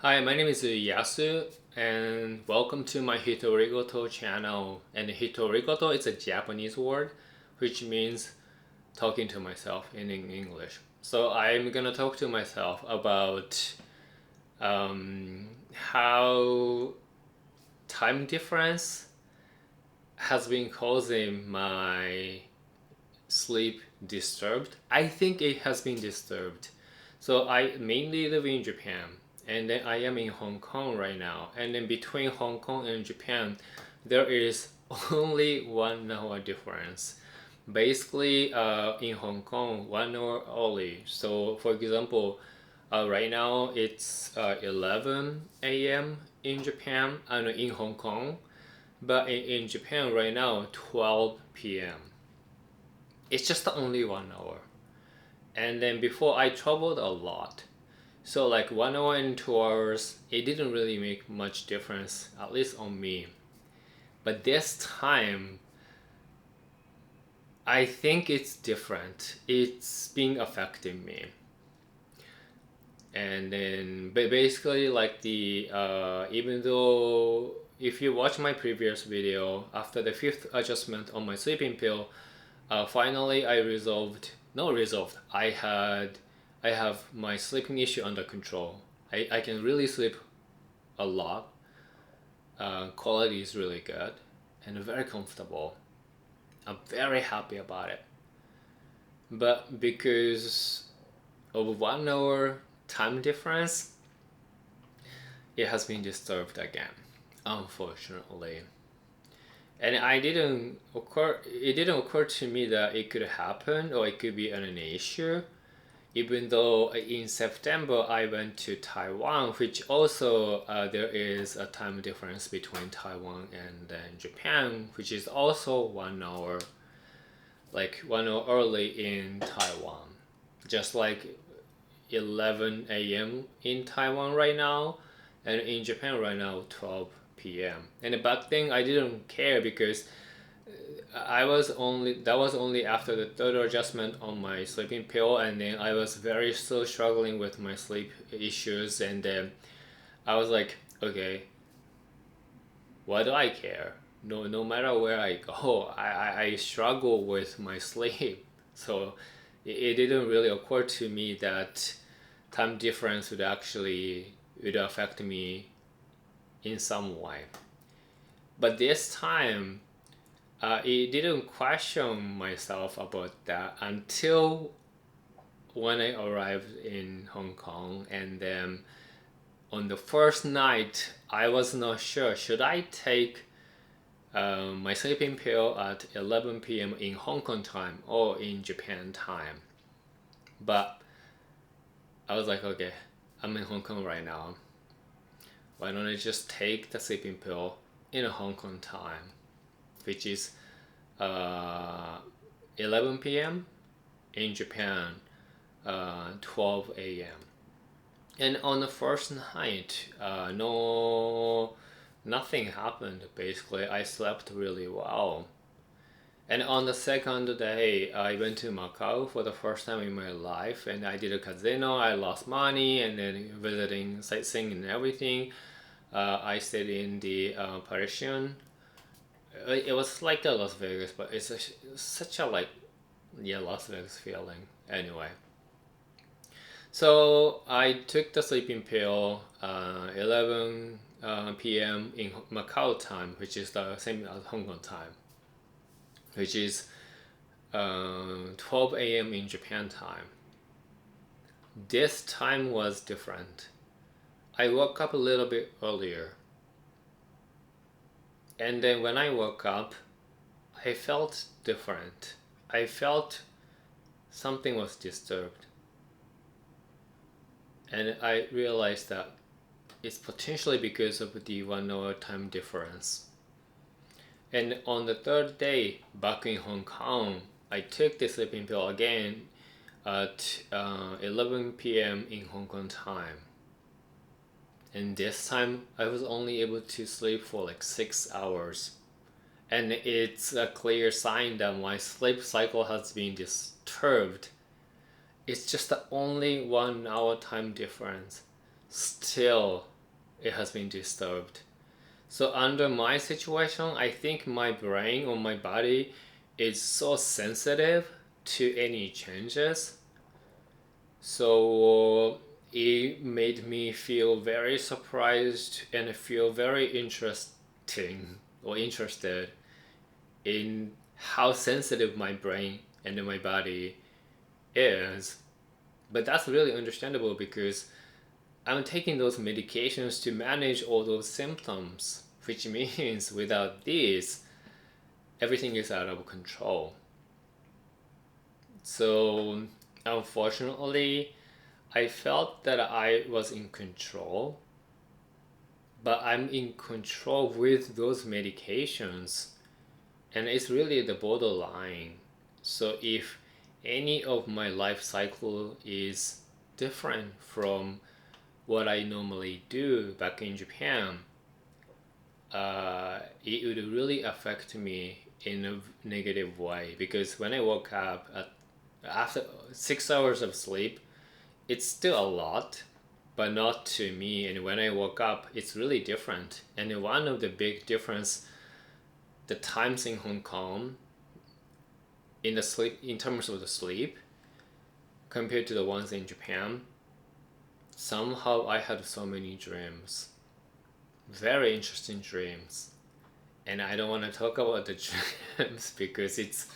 Hi, my name is Yasu and welcome to my hitorigoto channel. And hitorigoto is a Japanese word which means talking to myself in English. So I'm gonna talk to myself about how time difference has been causing my sleep disturbed. I think it has been disturbed. So I mainly live in Japan, and then I am in Hong Kong right now. And then between Hong Kong and Japan, there is only 1 hour difference. Basically, in Hong Kong, 1 hour early. So, for example, right now it's 11 a.m. in Japan and in Hong Kong, but in Japan right now 12 p.m. It's just only 1 hour. And then before I traveled a lot. So like 1 hour and 2 hours, it didn't really make much difference, at least on me. But this time, I think it's different. It's been affecting me. And then basically like even though if you watch my previous video, after the fifth adjustment on my sleeping pill, finally I resolved. I have my sleeping issue under control. I can really sleep a lot. Quality is really good and very comfortable. I'm very happy about it. But because of 1 hour time difference, it has been disturbed again, unfortunately. And it didn't occur to me that it could happen or it could be an issue, even though in September I went to Taiwan, which also there is a time difference between Taiwan and then Japan, which is also 1 hour, like 1 hour early in Taiwan, just like 11 a.m. in Taiwan right now, and in Japan right now 12 p.m. And back then I didn't care because that was only after the third adjustment on my sleeping pill, and then I was very still struggling with my sleep issues, and then I was like, okay, why do I care? No matter where I go, I struggle with my sleep. So it didn't really occur to me that time difference would affect me in some way. But this time, it didn't question myself about that until when I arrived in Hong Kong, and then on the first night, I was not sure should I take my sleeping pill at 11 p.m. in Hong Kong time or in Japan time. But I was like, okay, I'm in Hong Kong right now. Why don't I just take the sleeping pill in a Hong Kong time, which is 11 p.m. in Japan, 12 a.m. And on the first night, nothing happened. Basically, I slept really well. And on the second day, I went to Macau for the first time in my life, and I did a casino. I lost money, and then visiting, sightseeing, and everything. I stayed in the Parisian. It was like a Las Vegas, but such a Las Vegas feeling. Anyway, so I took the sleeping pill 11 p.m. in Macau time, which is the same as Hong Kong time, which is 12 a.m. in Japan time. This time was different. I woke up a little bit earlier. And then when I woke up, I felt different. I felt something was disturbed. And I realized that it's potentially because of the 1 hour time difference. And on the third day back in Hong Kong, I took the sleeping pill again at 11 p.m. in Hong Kong time. And this time I was only able to sleep for like 6 hours. And it's a clear sign that my sleep cycle has been disturbed. It's just the only 1 hour time difference. Still, it has been disturbed. So under my situation, I think my brain or my body is so sensitive to any changes. So it made me feel very surprised and feel very interested in how sensitive my brain and my body is. But that's really understandable because I'm taking those medications to manage all those symptoms, which means without these, everything is out of control. So unfortunately, I felt that I was in control, but I'm in control with those medications, and it's really the borderline. So if any of my life cycle is different from what I normally do back in Japan, it would really affect me in a negative way, because when I woke up after 6 hours of sleep, it's still a lot, but not to me. And when I woke up, it's really different. And one of the big difference, the times in Hong Kong in the sleep, in terms of the sleep, compared to the ones in Japan, somehow I had so many dreams, very interesting dreams, and I don't want to talk about the dreams because it's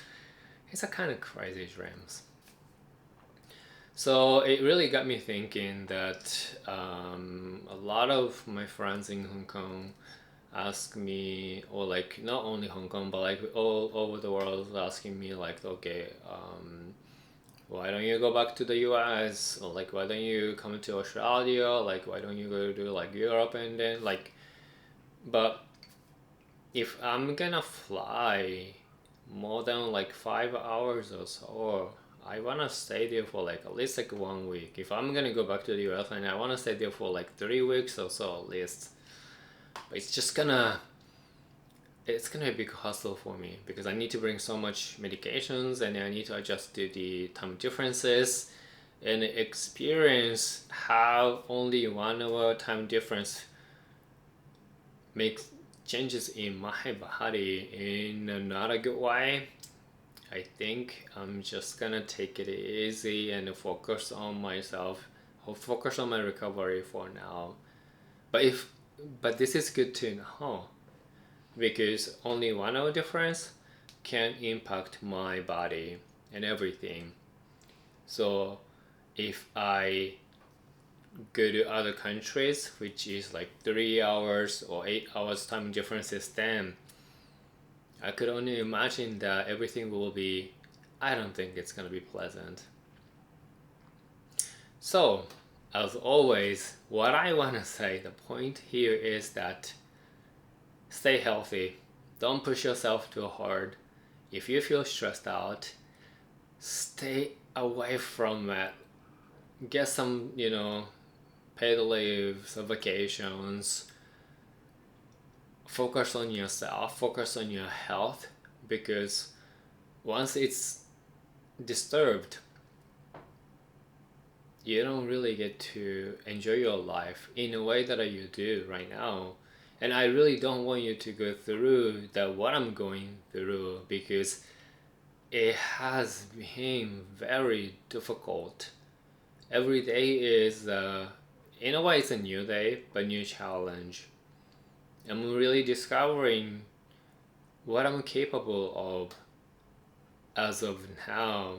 a kind of crazy dreams. So it really got me thinking that a lot of my friends in Hong Kong ask me, or like not only Hong Kong but like all over the world, asking me like, okay, why don't you go back to the US, or like why don't you come to Australia, like why don't you go to like Europe, and then like, but if I'm gonna fly more than like 5 hours or so, I wanna stay there for like at least like 1 week. If I'm gonna go back to the US, and I wanna stay there for like 3 weeks or so at least. But it's gonna be a big hassle for me because I need to bring so much medications, and I need to adjust to the time differences and experience how only 1 hour time difference makes changes in my body in not a good way. I think I'm just gonna take it easy and focus on myself, or focus on my recovery for now. But this is good to know, because only 1 hour difference can impact my body and everything. So if I go to other countries, which is like 3 hours or 8 hours time differences, then I could only imagine that everything will be, I don't think it's gonna be pleasant. So, as always, what I wanna say, the point here is that stay healthy. Don't push yourself too hard. If you feel stressed out, stay away from it. Get some, paid leaves, vacations. Focus on yourself, focus on your health, because once it's disturbed, you don't really get to enjoy your life in a way that you do right now. And I really don't want you to go through what I'm going through, because it has been very difficult. Every day is, in a way, it's a new day, but new challenge. I'm really discovering what I'm capable of as of now,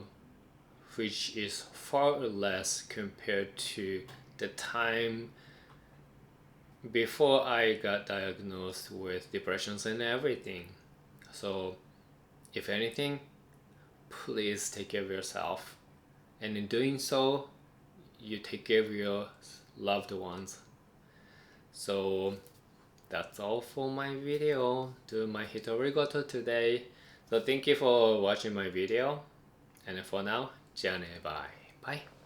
which is far less compared to the time before I got diagnosed with depressions and everything. So, if anything, please take care of yourself. And in doing so, you take care of your loved ones. So, that's all for my video, to my hitorigoto today. So thank you for watching my video. And for now, じゃあね, bye. Bye.